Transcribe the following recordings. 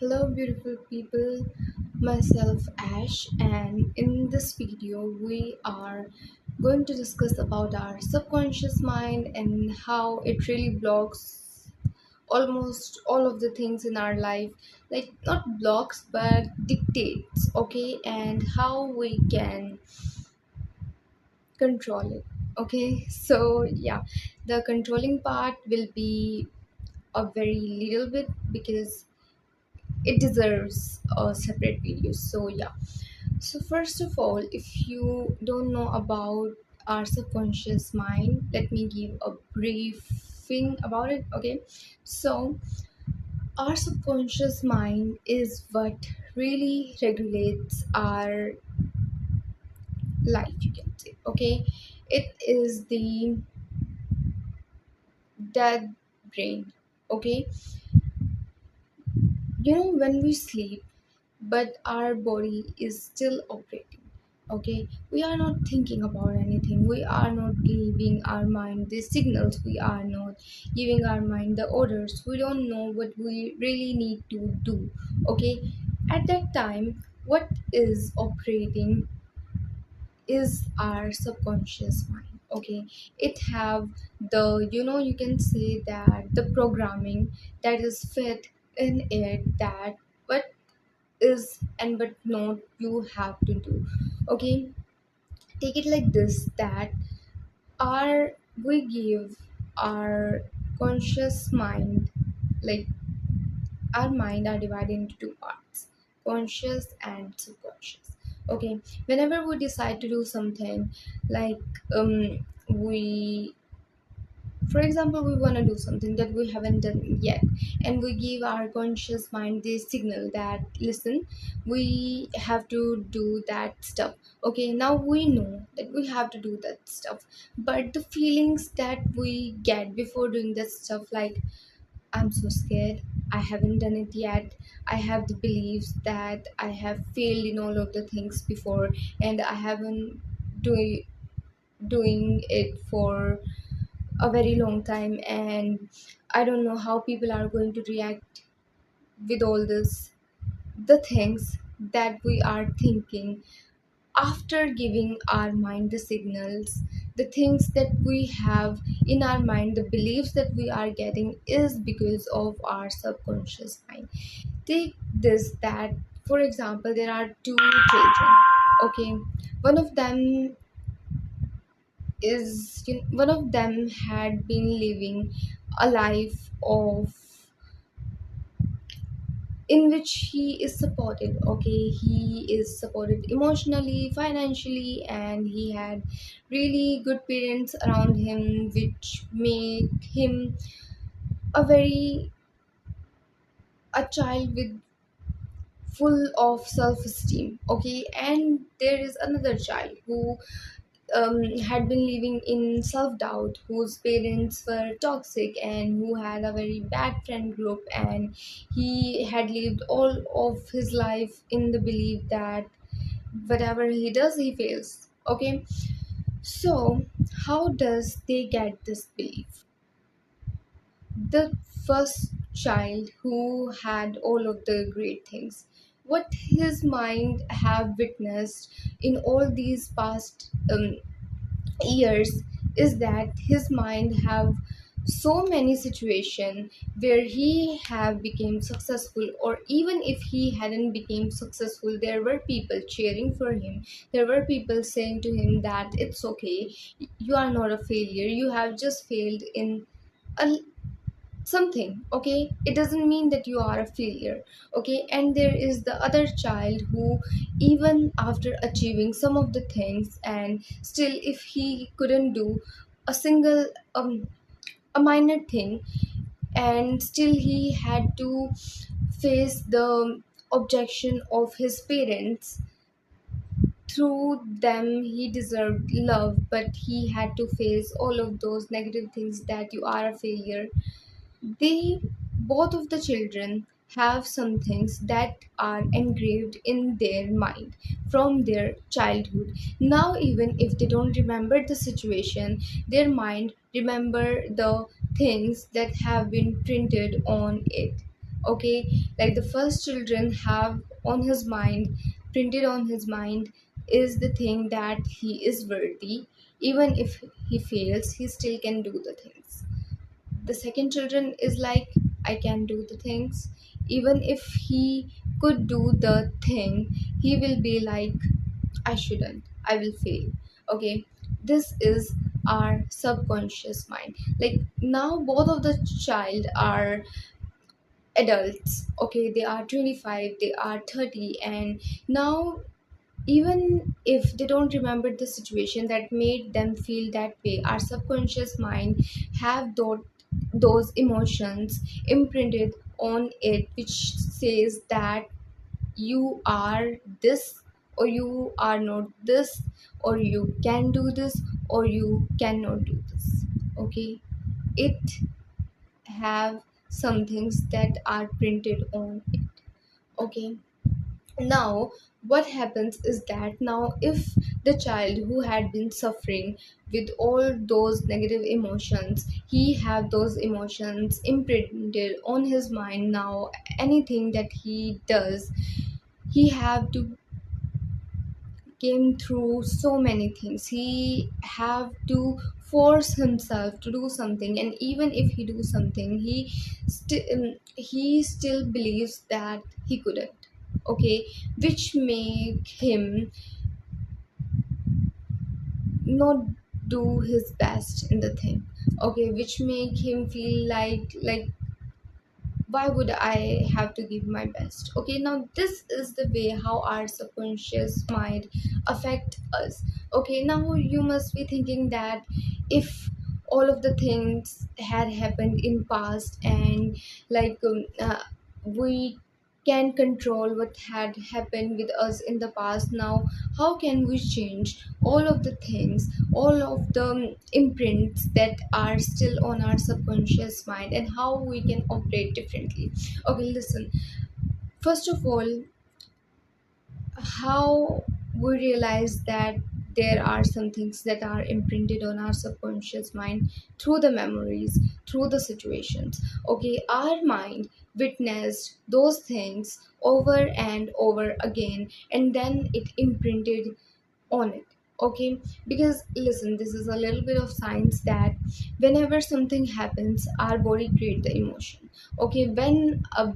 Hello, beautiful people. Myself, Ash, and in this video, we are going to discuss about our subconscious mind and how it really blocks almost all of the things in our life. Like, not blocks, but dictates, okay, and how we can control it. Okay, so yeah, the controlling part will be a very little bit because it deserves a separate video. So yeah, so first of all, if you don't know about our subconscious mind, let me give a briefing about it. Okay, so our subconscious mind is what really regulates our life, you can say. Okay, it is the dead brain. Okay, when we sleep but our body is still operating. Okay, we are not thinking about anything, we are not giving our mind the signals, we are not giving our mind the orders, we don't know what we really need to do. Okay, at that time what is operating is our subconscious mind. Okay, it have the, you can say that the programming that is fit in it, that what is and but not you have to do. Okay, take it like this, that our we give our conscious mind, like our mind are divided into two parts, conscious and subconscious. Okay, whenever we decide to do something, like we, for example, we want to do something that we haven't done yet, and we give our conscious mind this signal that listen, we have to do that stuff. Okay, now we know that we have to do that stuff, but the feelings that we get before doing that stuff, like I'm so scared, I haven't done it yet, I have the beliefs that I have failed in all of the things before, and I haven't doing it for a very long time, and I don't know how people are going to react with all this, the things that we are thinking after giving our mind the signals, the things that we have in our mind, the beliefs that we are getting is because of our subconscious mind. Take this, that for example there are two children. Okay, one of them one of them had been living a life of in which he is supported. Okay, he is supported emotionally, financially, and he had really good parents around him, which make him a very a child with full of self-esteem. Okay, and there is another child who had been living in self doubt, whose parents were toxic, and who had a very bad friend group, and he had lived all of his life in the belief that whatever he does, he fails. Okay, so how does they get this belief? The first child who had all of the great things, what his mind have witnessed in all these past years is that his mind have so many situation where he have became successful, or even if he hadn't became successful, there were people cheering for him, there were people saying to him that it's okay, you are not a failure, you have just failed in a something. Okay, it doesn't mean that you are a failure. Okay, and there is the other child who, even after achieving some of the things, and still if he couldn't do a single a minor thing, and still he had to face the objection of his parents. Through them he deserved love, but he had to face all of those negative things, that you are a failure. They, both of the children, have some things that are engraved in their mind from their childhood. Now, even if they don't remember the situation, their mind remember the things that have been printed on it. Okay, like the first children have on his mind, printed on his mind, is the thing that he is worthy. Even if he fails, he still can do the things. The second children is like, I can do the things. Even if he could do the thing, he will be like, I shouldn't, I will fail. Okay, this is our subconscious mind. Like now both of the child are adults. Okay, they are 25, they are 30, and now even if they don't remember the situation that made them feel that way, our subconscious mind have those emotions imprinted on it, which says that you are this, or you are not this, or you can do this, or you cannot do this. Okay, it have some things that are printed on it. Okay, now what happens is that now if the child who had been suffering with all those negative emotions, he have those emotions imprinted on his mind, now anything that he does, he have to came through so many things, he have to force himself to do something, and even if he do something, he still believes that he couldn't. Okay, which make him not do his best in the thing. Okay, which make him feel like why would I have to give my best? Okay, now this is the way how our subconscious mind affect us. Okay, now you must be thinking that if all of the things had happened in past, and like we can control what had happened with us in the past, now how can we change all of the things, all of the imprints that are still on our subconscious mind, and how we can operate differently? Okay, listen, first of all, how we realize that there are some things that are imprinted on our subconscious mind through the memories, through the situations. Okay, our mind witnessed those things over and over again, and then it imprinted on it. Okay, because listen, this is a little bit of science that whenever something happens, our body create the emotion. Okay, when a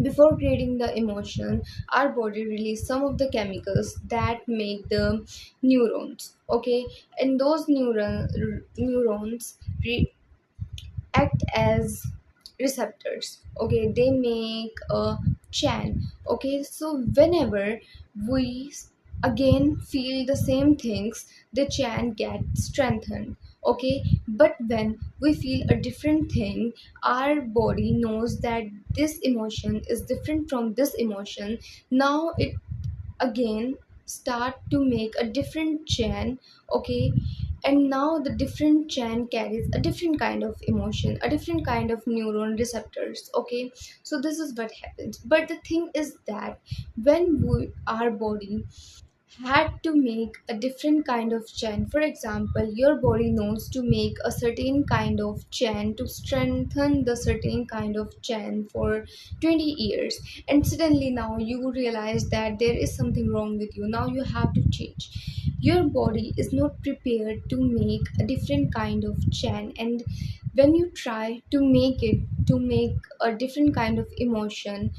before creating the emotion, our body release some of the chemicals that make the neurons. Okay, and those neurons act as receptors. Okay, they make a chain. Okay, so whenever we again feel the same things, the chain gets strengthened. Okay, but when we feel a different thing, our body knows that this emotion is different from this emotion. Now it again start to make a different chain. Okay, and now the different chain carries a different kind of emotion, a different kind of neuron receptors. Okay, so this is what happens. But the thing is that when our body had to make a different kind of chain. For example, your body knows to make a certain kind of chain to strengthen the certain kind of chain for 20 years, and suddenly now you realize that there is something wrong with you. Now you have to change. Your body is not prepared to make a different kind of chain, and when you try to make it to make a different kind of emotion,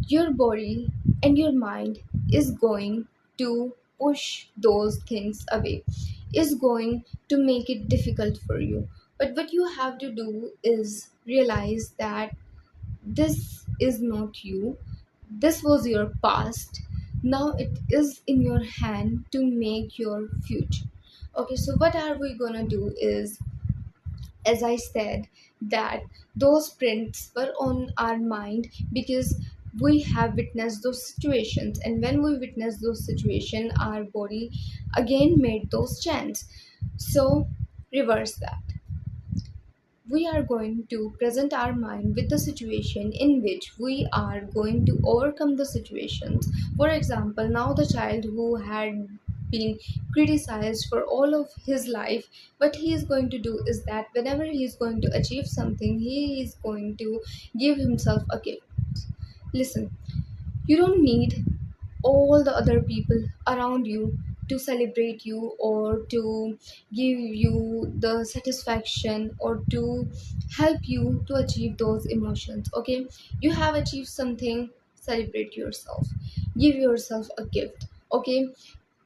your body and your mind is going to push those things away, is going to make it difficult for you. But what you have to do is realize that this is not you, this was your past, now it is in your hand to make your future. Okay, so what are we gonna do is, as I said, that those prints were on our mind because we have witnessed those situations, and when we witnessed those situations, our body again made those chants. So reverse that. We are going to present our mind with the situation in which we are going to overcome the situations. For example, now the child who had been criticized for all of his life. What he is going to do is that whenever he is going to achieve something, he is going to give himself a gift. Listen, you don't need all the other people around you to celebrate you or to give you the satisfaction or to help you to achieve those emotions. Okay, you have achieved something, celebrate yourself, give yourself a gift. Okay,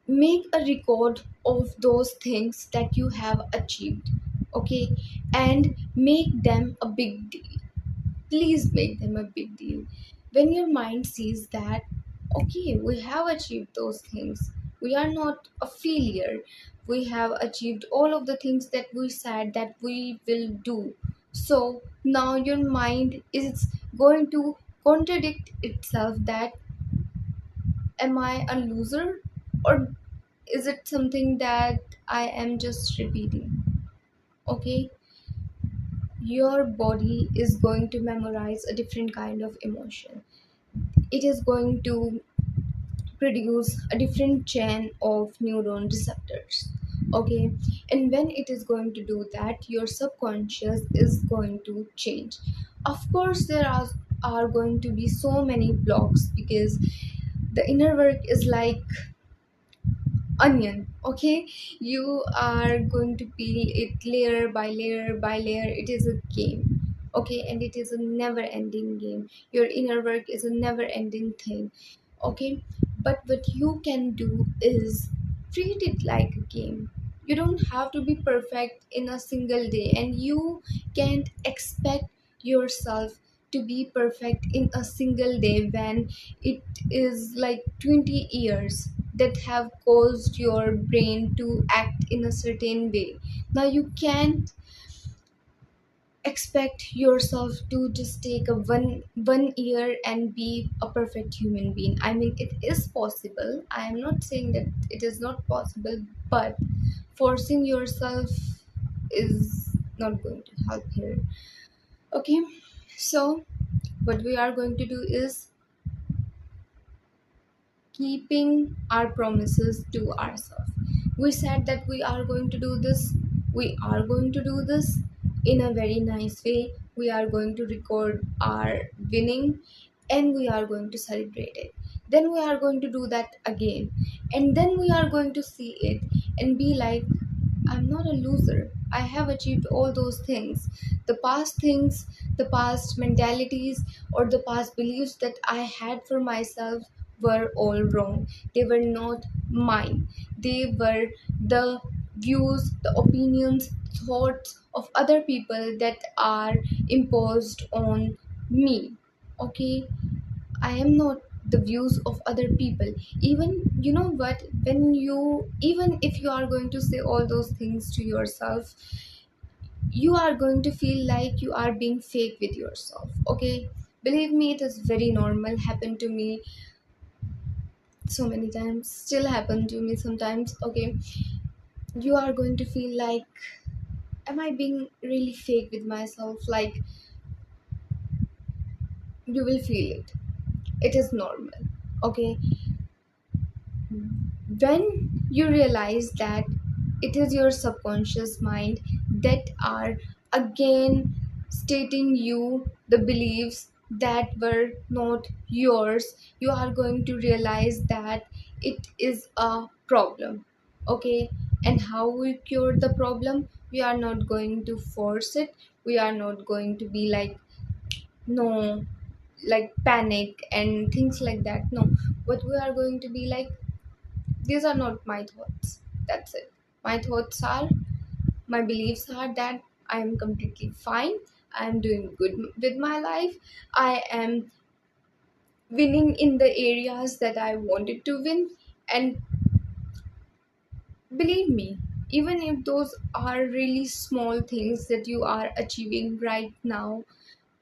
make a record of those things that you have achieved. Okay, and make them a big deal. Please make them a big deal. When your mind sees that, okay, we have achieved those things, we are not a failure, we have achieved all of the things that we said that we will do. So now your mind is going to contradict itself that, am I a loser, or is it something that I am just repeating? Okay, your body is going to memorize a different kind of emotion. It is going to produce a different chain of neuron receptors. Okay, and when it is going to do that, your subconscious is going to change. Of course, are going to be so many blocks because the inner work is like onion. Okay, you are going to peel it layer by layer by layer. It is a game. Okay, and it is a never ending game. Your inner work is a never ending thing. Okay, but what you can do is treat it like a game. You don't have to be perfect in a single day, and you can't expect yourself to be perfect in a single day when it is like 20 years that have caused your brain to act in a certain way. Now you can't expect yourself to just take a one year and be a perfect human being. I mean, it is possible, I am not saying that it is not possible, but forcing yourself is not going to help here. Okay, so what we are going to do is keeping our promises to ourselves. We said that we are going to do this, we are going to do this in a very nice way. We are going to record our winning and we are going to celebrate it. Then we are going to do that again, and then we are going to see it and be like, I'm not a loser. I have achieved all those things, the past mentalities, or the past beliefs that I had for myself were all wrong. They were not mine. They were the views, the opinions, thoughts of other people that are imposed on me. Okay, I am not the views of other people. Even, you know what, when you, even if you are going to say all those things to yourself, you are going to feel like you are being fake with yourself. Okay, believe me, it is very normal, happened to me so many times, still happen to me sometimes. Okay, you are going to feel like, am I being really fake with myself? Like, you will feel it. It is normal. Okay, when you realize that it is your subconscious mind that are again stating you the beliefs that were not yours, you are going to realize that it is a problem. Okay, and how we cure the problem? We are not going to force it, we are not going to be like, no, like panic and things like that. No, what we are going to be like, these are not my thoughts. That's it. My thoughts are, my beliefs are that I am completely fine. I am doing good with my life. I am winning in the areas that I wanted to win. And believe me, even if those are really small things that you are achieving right now,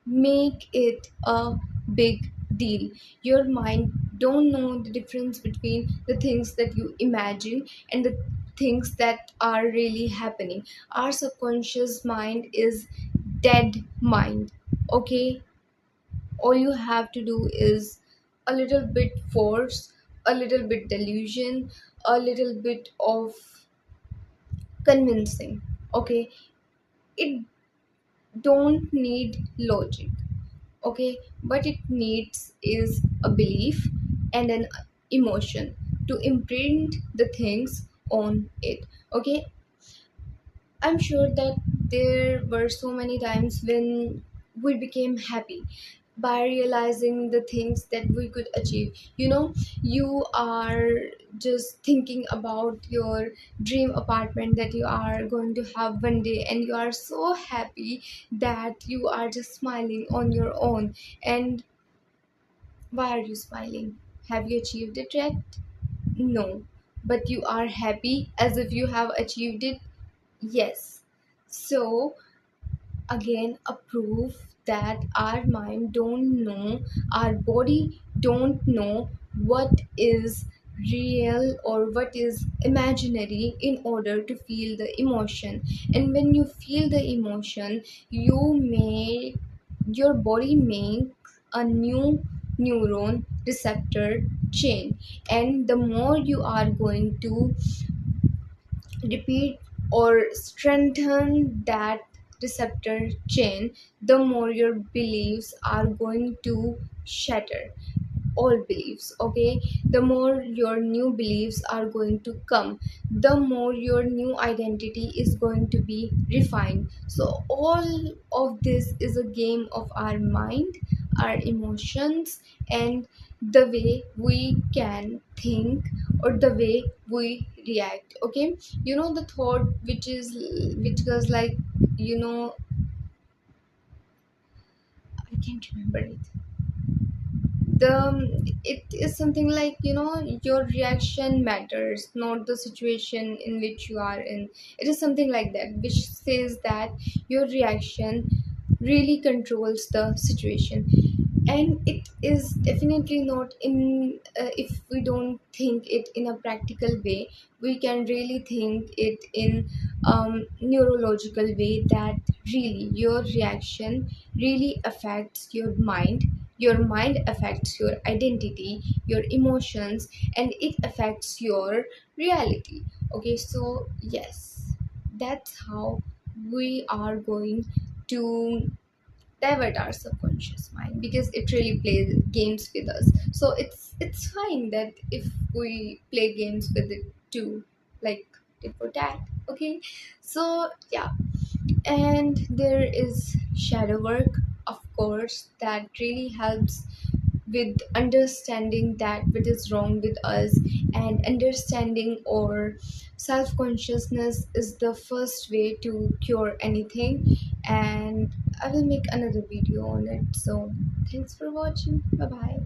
make it a big deal. Your mind don't know the difference between the things that you imagine and the things that are really happening. Our subconscious mind is dead mind. Okay, all you have to do is a little bit force, a little bit delusion, a little bit of convincing. Okay, it don't need logic. Okay, but it needs is a belief and an emotion to imprint the things on it. Okay, I'm sure that there were so many times when we became happy by realizing the things that we could achieve. You know, you are just thinking about your dream apartment that you are going to have one day, and you are so happy that you are just smiling on your own. And why are you smiling? Have you achieved it yet? No. But you are happy as if you have achieved it? Yes. So again, a proof that our mind don't know, our body don't know what is real or what is imaginary in order to feel the emotion. And when you feel the emotion, your body make a new neuron receptor chain, and the more you are going to repeat or strengthen that receptor chain, the more your beliefs are going to shatter all beliefs. Okay, the more your new beliefs are going to come, the more your new identity is going to be refined. So all of this is a game of our mind, our emotions, and the way we can think or the way we react. Okay, you know the thought which goes like, you know, I can't remember it. It is something like, you know, your reaction matters, not the situation in which you are in. It is something like that, which says that your reaction really controls the situation. And it is definitely not in if we don't think it in a practical way, we can really think it in neurological way, that really your reaction really affects your mind affects your identity, your emotions, and it affects your reality. Okay, so yes, that's how we are going to divert our subconscious mind, because it really plays games with us. So it's fine that if we play games with it too, like tit for tat. Okay, so yeah. And there is shadow work, of course, that really helps with understanding that what is wrong with us. And understanding or self-consciousness is the first way to cure anything. And I will make another video on it. So thanks for watching. Bye bye.